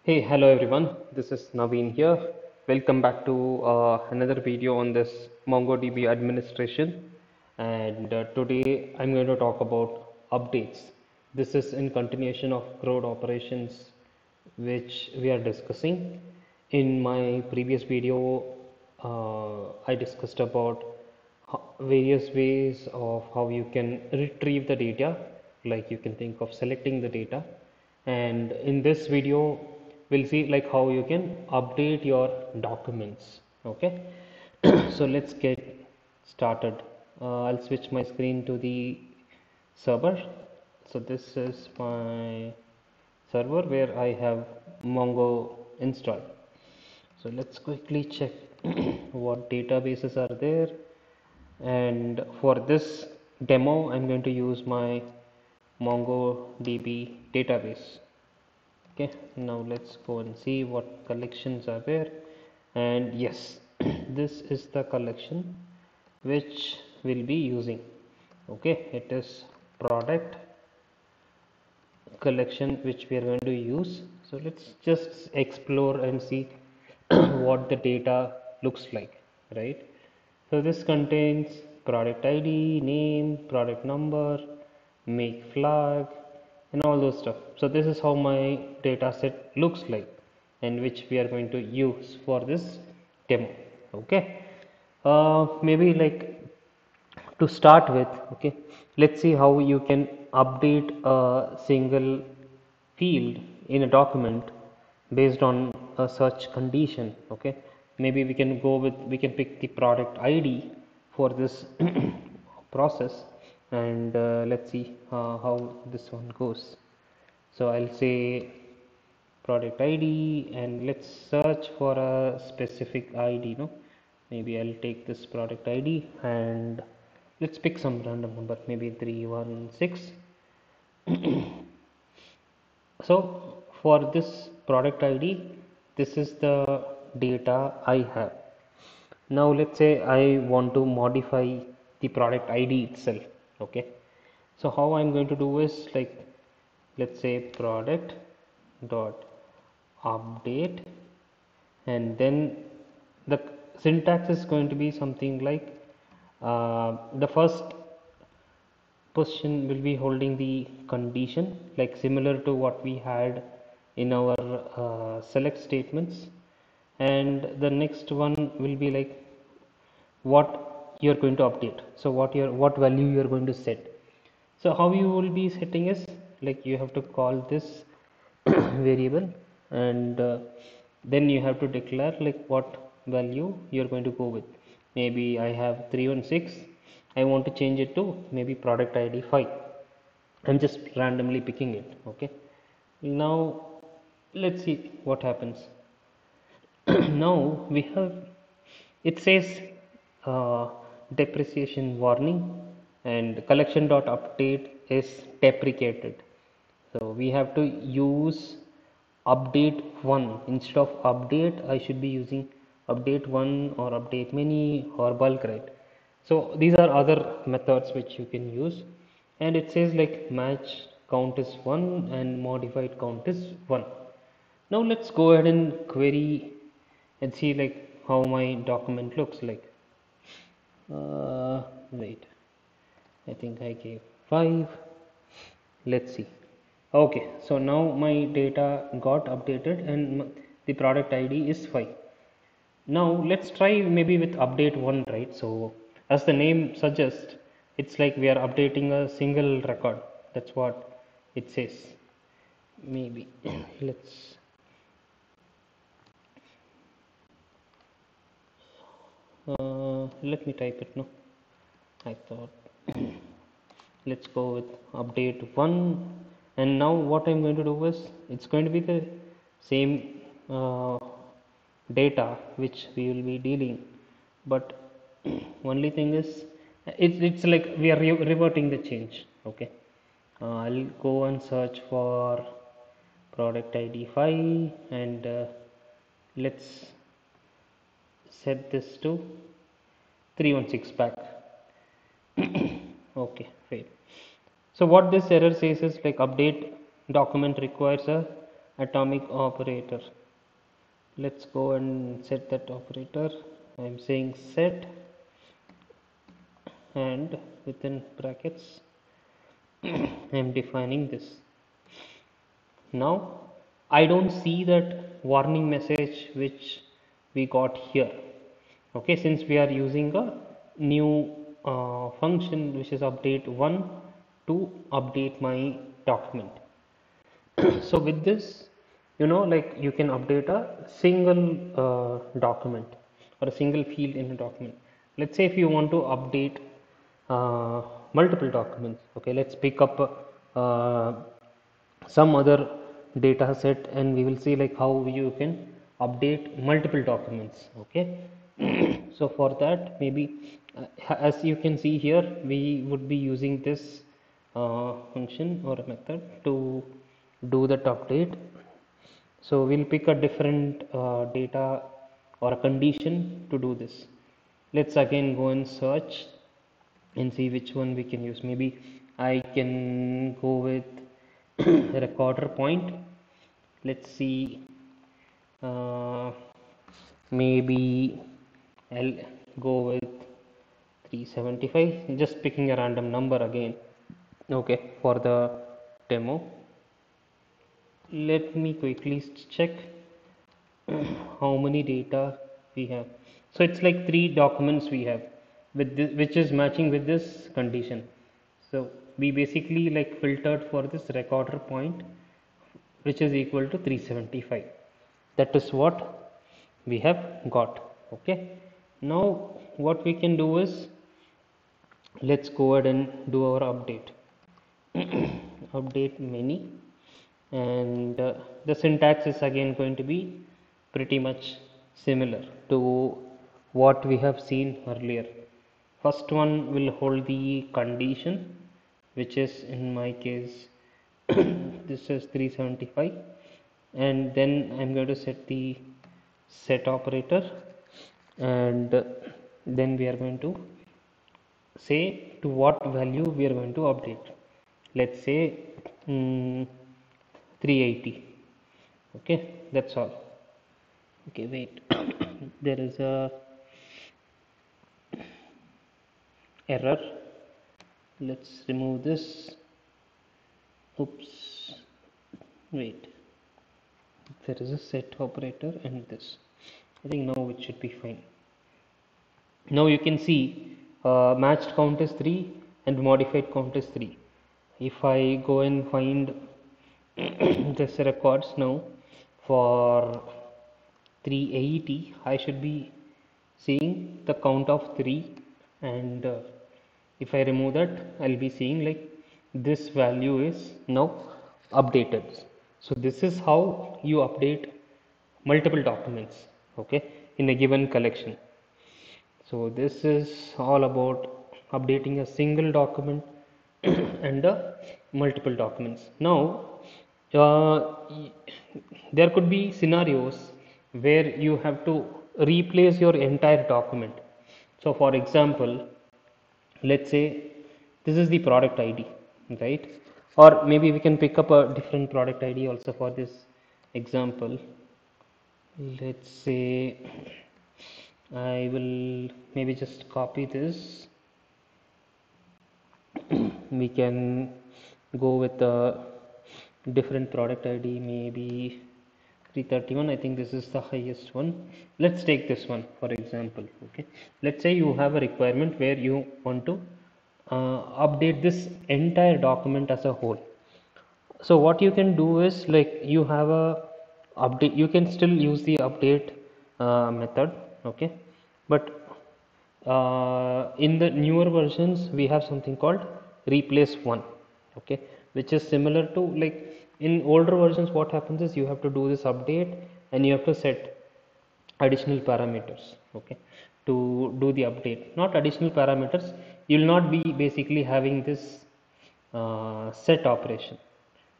Hey, hello everyone. This is Naveen here. Welcome back to another video on this MongoDB administration. And today I'm going to talk about updates. This is in continuation of CRUD operations, which we are discussing. In my previous video, I discussed about various ways of how you can retrieve the data, like you can think of selecting the data, and in this video we'll see like how you can update your documents. Okay. So let's get started. I'll switch my screen to the server. So this is my server where I have Mongo installed. So let's quickly check what databases are there. And for this demo, I'm going to use my MongoDB database. Okay, now let's go and see what collections are there. And yes, this is the collection which we'll be using. Okay, it is product collection which we are going to use. So let's just explore and see what the data looks like, right? So this contains product ID, name, product number, make flag, and all those stuff. So this is how my data set looks like, and which we are going to use for this demo. Okay. Maybe like to start with, okay, let's see how you can update a single field in a document based on a search condition. Okay, maybe we can pick the product ID for this process, and let's see how this one goes. So I'll say product ID, and let's search for a specific ID. No, maybe I'll take this product ID and let's pick some random number, maybe 316. So for this product ID, this is the data I have. Now let's say I want to modify the product ID itself. Okay, so how I'm going to do is like, let's say product dot update, and then the syntax is going to be something like the first position will be holding the condition, like similar to what we had in our select statements, and the next one will be like what you're going to update. So what value you're going to set. So how you will be setting is like you have to call this variable, and then you have to declare like what value you're going to go with. Maybe I have 316, I want to change it to maybe product ID 5. I'm just randomly picking it. Okay, now let's see what happens. Now we have, it says uh, depreciation warning, and collection dot update is deprecated. So we have to use update one instead of update. I should be using update one or update many or bulk, right? So these are other methods which you can use, and it says like match count is 1 and modified count is 1. Now let's go ahead and query and see like how my document looks like. Wait, I think I gave 5. Let's see. Okay, so now my data got updated and the product ID is 5. Now let's try maybe with update 1, right? So as the name suggests, it's like we are updating a single record. That's what it says. Maybe let's let me type it. No, I thought let's go with update 1. And now what I'm going to do is it's going to be the same data which we will be dealing, but only thing is it's like we are reverting the change. Okay, I'll go and search for product ID 5, and let's set this to 316 back. Okay, great. So what this error says is like update document requires a atomic operator. Let's go and set that operator. I'm saying set, and within brackets I'm defining this. Now I don't see that warning message which we got here. Okay, since we are using a new function which is update 1 to update my document. So with this, like you can update a single document or a single field in a document. Let's say if you want to update multiple documents. Okay, let's pick up uh, some other data set, and we will see like how you can update multiple documents. Okay. So for that, maybe as you can see here, we would be using this function or a method to do that update. So we'll pick a different data or a condition to do this. Let's again go and search and see which one we can use. Maybe I can go with recorder point. Let's see, uh, maybe I'll go with 375, just picking a random number again. Okay, for the demo, let me quickly check how many data we have. So it's like 3 documents we have with this, which is matching with this condition. So we basically like filtered for this recorder point, which is equal to 375. That is what we have got. Okay, now what we can do is, let's go ahead and do our update. Update many, and the syntax is again going to be pretty much similar to what we have seen earlier. First one will hold the condition, which is in my case this is 375, and then I'm going to set the set operator, and then we are going to say to what value we are going to update. Let's say 380. Okay, that's all. Okay, wait. There is a error. Let's remove this. Oops, wait, there is a set operator and this. I think now it should be fine. Now you can see matched count is 3 and modified count is 3. If I go and find this records now for 380, I should be seeing the count of 3, and if I remove that, I'll be seeing like this value is now updated. So this is how you update multiple documents, okay, in a given collection. So this is all about updating a single document and multiple documents. Now uh, there could be scenarios where you have to replace your entire document. So for example, let's say this is the product ID, right? Or maybe we can pick up a different product ID also for this example. Let's say I will maybe just copy this. We can go with a different product ID, maybe 331. I think this is the highest one. Let's take this one for example. Okay, let's say you have a requirement where you want to update this entire document as a whole. So what you can do is, like, you have a update, you can still use the update method. Okay, but in the newer versions we have something called replace one. Okay, which is similar to, like, in older versions what happens is you have to do this update and you have to set additional parameters, okay, to do the update. Not additional parameters, you will not be basically having this set operation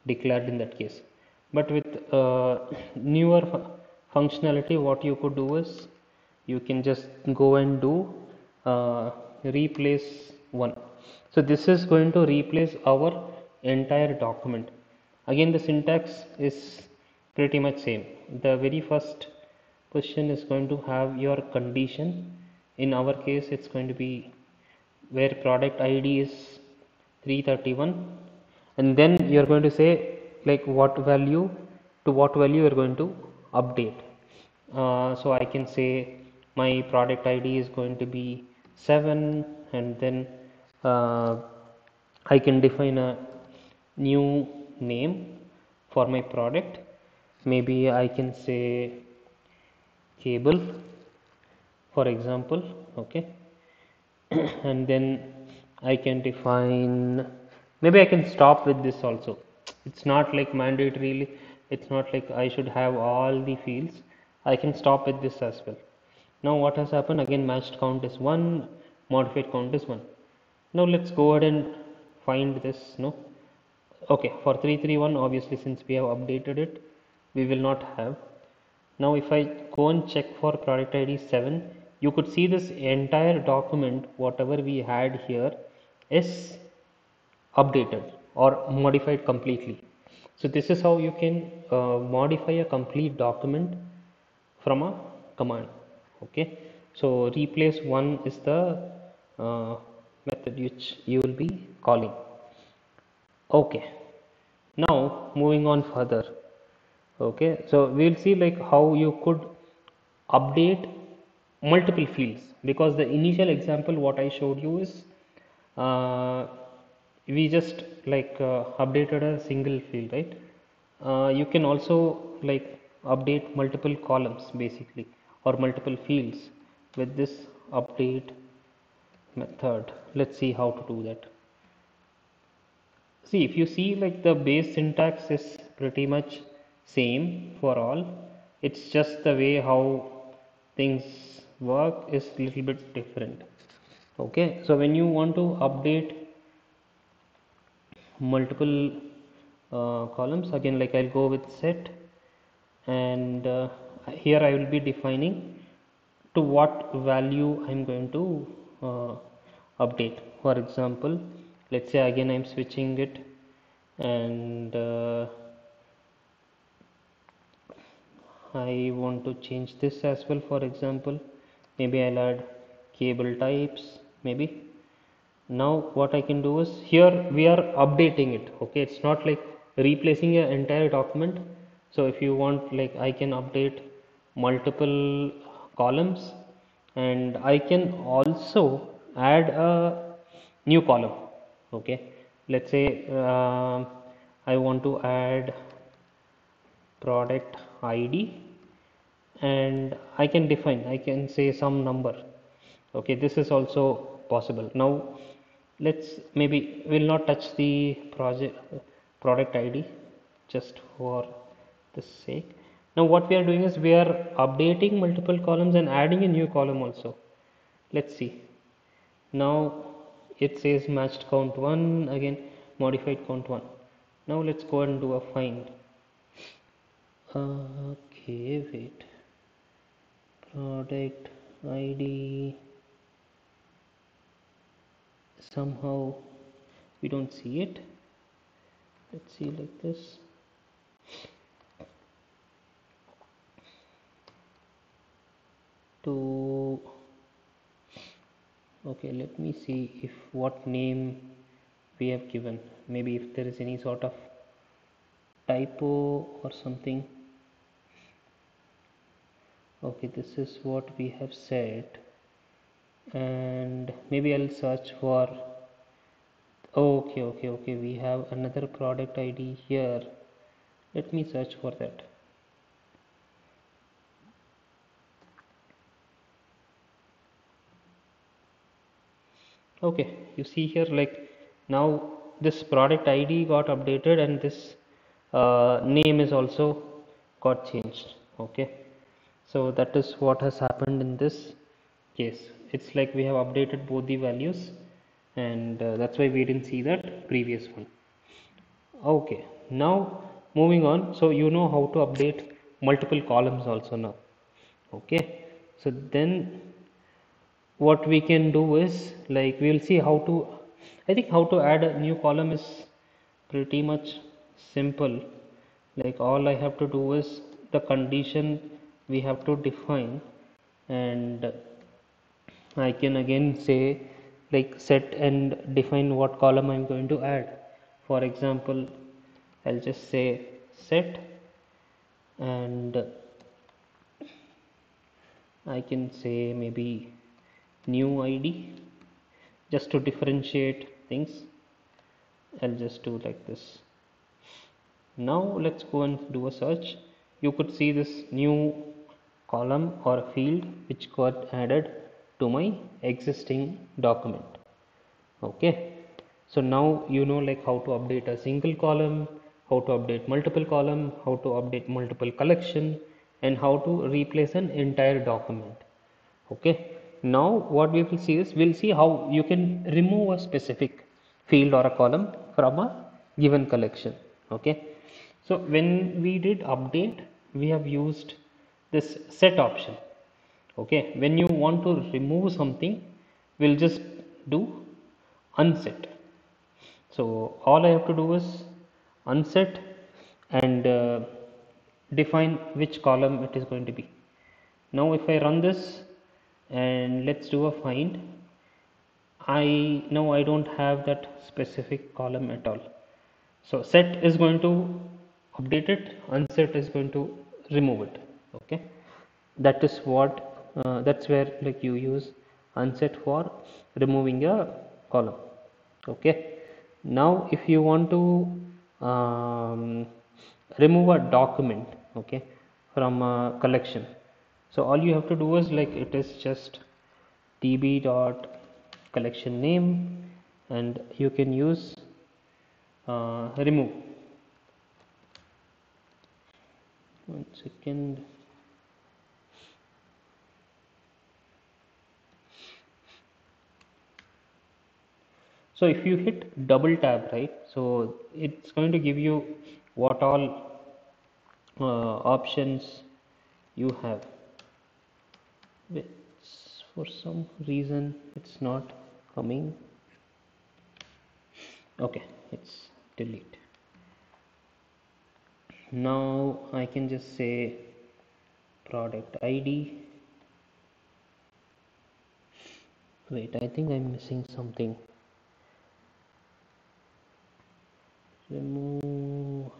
declared in that case. But with newer functionality, what you could do is you can just go and do replace one. So this is going to replace our entire document. Again, the syntax is pretty much same. The very first position is going to have your condition. In our case, it's going to be where product ID is 331, and then you're going to say like what value to what value you're going to update. So I can say my product ID is going to be 7, and then uh, I can define a new name for my product. Maybe I can say cable, for example. Okay. And then I can define, maybe I can stop with this also. It's not like mandatorily, it's not like I should have all the fields. I can stop with this as well. Now what has happened, again matched count is 1, modified count is 1. Now let's go ahead and find this. No, okay, for 331, obviously since we have updated it, we will not have. Now if I go and check for product ID 7, you could see this entire document, whatever we had here, is updated or modified completely. So this is how you can modify a complete document from a command. Okay, so replace one is the uh, method which you will be calling. Okay, now moving on further. Okay, so we'll see like how you could update multiple fields, because the initial example what I showed you is uh, we just like updated a single field, right? You can also like update multiple columns basically, or multiple fields with this update method. Let's see how to do that. See, if you see like the base syntax is pretty much same for all. It's just the way how things work is little bit different. Okay, so when you want to update multiple columns, again like I'll go with set, and here I will be defining to what value I'm going to update. For example, let's say again I'm switching it, and I want to change this as well. For example, maybe I'll add cable types. Maybe now what I can do is, here we are updating it. Okay, it's not like replacing an entire document. So if you want, like I can update multiple columns, and I can also add a new column. Okay, let's say I want to add product ID, and I can say some number. Okay, this is also possible. Now let's, maybe we'll not touch the product ID just for the sake. Now what we are doing is we are updating multiple columns and adding a new column also. Let's see. Now it says matched count 1, again modified count 1. Now let's go and do a find. Okay, wait. Product ID, somehow we don't see it. Let's see like this. To okay, let me see if what name we have given. Maybe if there is any sort of typo or something. Okay, this is what we have said, and maybe I'll search for, okay, we have another product ID here. Let me search for that. Okay, you see here, like now this product ID got updated, and this name is also got changed. Okay, so that is what has happened in this case. It's like we have updated both the values, and that's why we didn't see that previous one. Okay, now moving on. So you know how to update multiple columns also now. Okay, so then what we can do is, like we will see how to, I think how to add a new column is pretty much simple. like all I have to do is the condition we have to define, and I can again say like set and define what column I'm going to add. For example, I'll just say set, and I can say maybe new ID just to differentiate things. I'll just do like this. Now let's go and do a search. You could see this new column or field which got added to my existing document. Okay, so now you know like how to update a single column, how to update multiple column, how to update multiple collection, and how to replace an entire document. Okay, now what we will see is we'll see how you can remove a specific field or a column from a given collection. Okay, so when we did update, we have used this set option. Okay, when you want to remove something, we'll just do unset. So all I have to do is unset and define which column it is going to be. Now if I run this and let's do a find, I don't have that specific column at all. So set is going to update it, unset is going to remove it. Okay, that is what that's where like you use unset for removing a column. Okay, now if you want to remove a document, okay, from a collection, so all you have to do is like it is just db dot collection name, and you can use remove. One second. So if you hit double tab, right, so it's going to give you what all options you have. It's, for some reason it's not coming. Okay, it's delete. Now I can just say product ID. Wait, I think I'm missing something. Remove.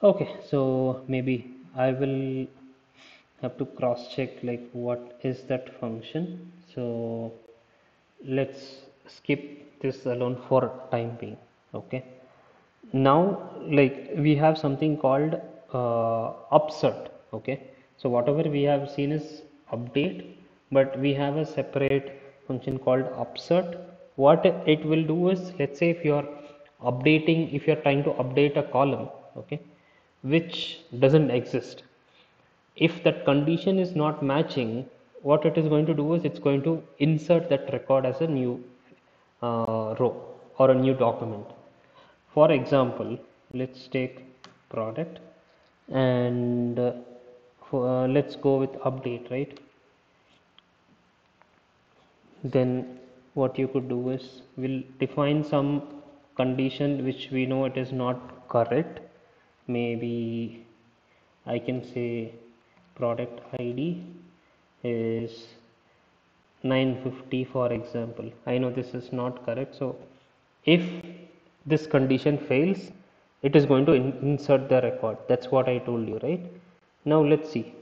Okay, so maybe I will have to cross check like what is that function. So let's skip this alone for time being. Okay, now like we have something called upsert. Okay, so whatever we have seen is update, but we have a separate function called upsert. What it will do is, let's say if you're updating, if you're trying to update a column, okay, which doesn't exist, if that condition is not matching, what it is going to do is it's going to insert that record as a new row or a new document. For example, let's take product, and let's go with update, right? Then what you could do is we'll define some condition which we know it is not correct. Maybe I can say product ID is 950, for example. I know this is not correct, so if this condition fails, it is going to insert the record. That's what I told you, right? Now let's see.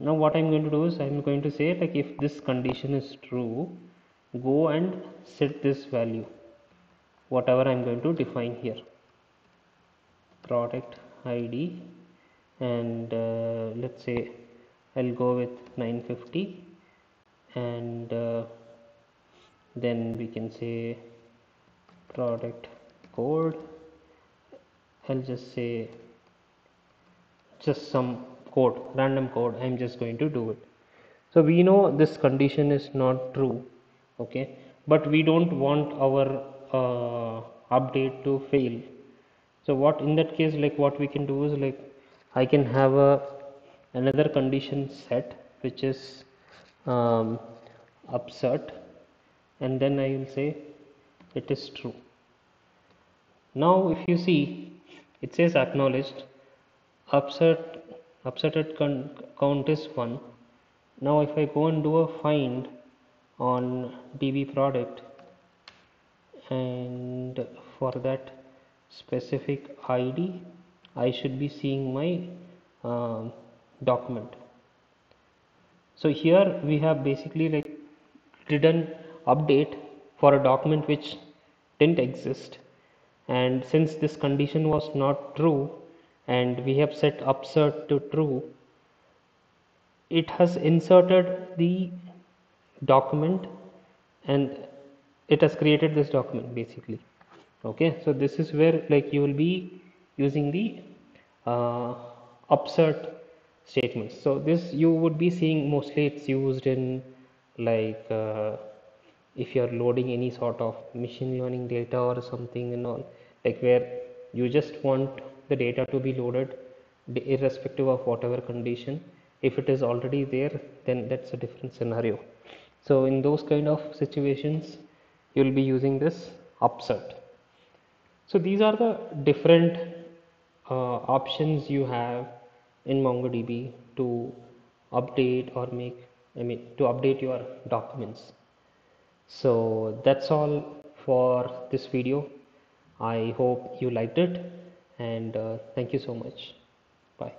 Now what I'm going to do is I'm going to say like if this condition is true, go and set this value, whatever I'm going to define here, product ID, and let's say I'll go with 950, and then we can say product code. I'll just say just some code, random code. I'm just going to do it. So we know this condition is not true, okay, but we don't want our update to fail. So what in that case, like what we can do is like I can have a another condition set which is upsert, and then I will say it is true. Now if you see, it says acknowledged, upset upsetted count is 1. Now if I go and do a find on DB product, and for that specific ID I should be seeing my document. So here we have basically like did an update for a document which didn't exist, and since this condition was not true and we have set upsert to true, it has inserted the document and it has created this document basically. Okay, so this is where like you will be using the uh, upsert statements. So this you would be seeing mostly it's used in like if you are loading any sort of machine learning data or something and all, like where you just want the data to be loaded irrespective of whatever condition. If it is already there, then that's a different scenario. So in those kind of situations you will be using this upsert. So these are the different options you have in MongoDB to update or make, I mean, to update your documents. So that's all for this video. I hope you liked it, and thank you so much. Bye.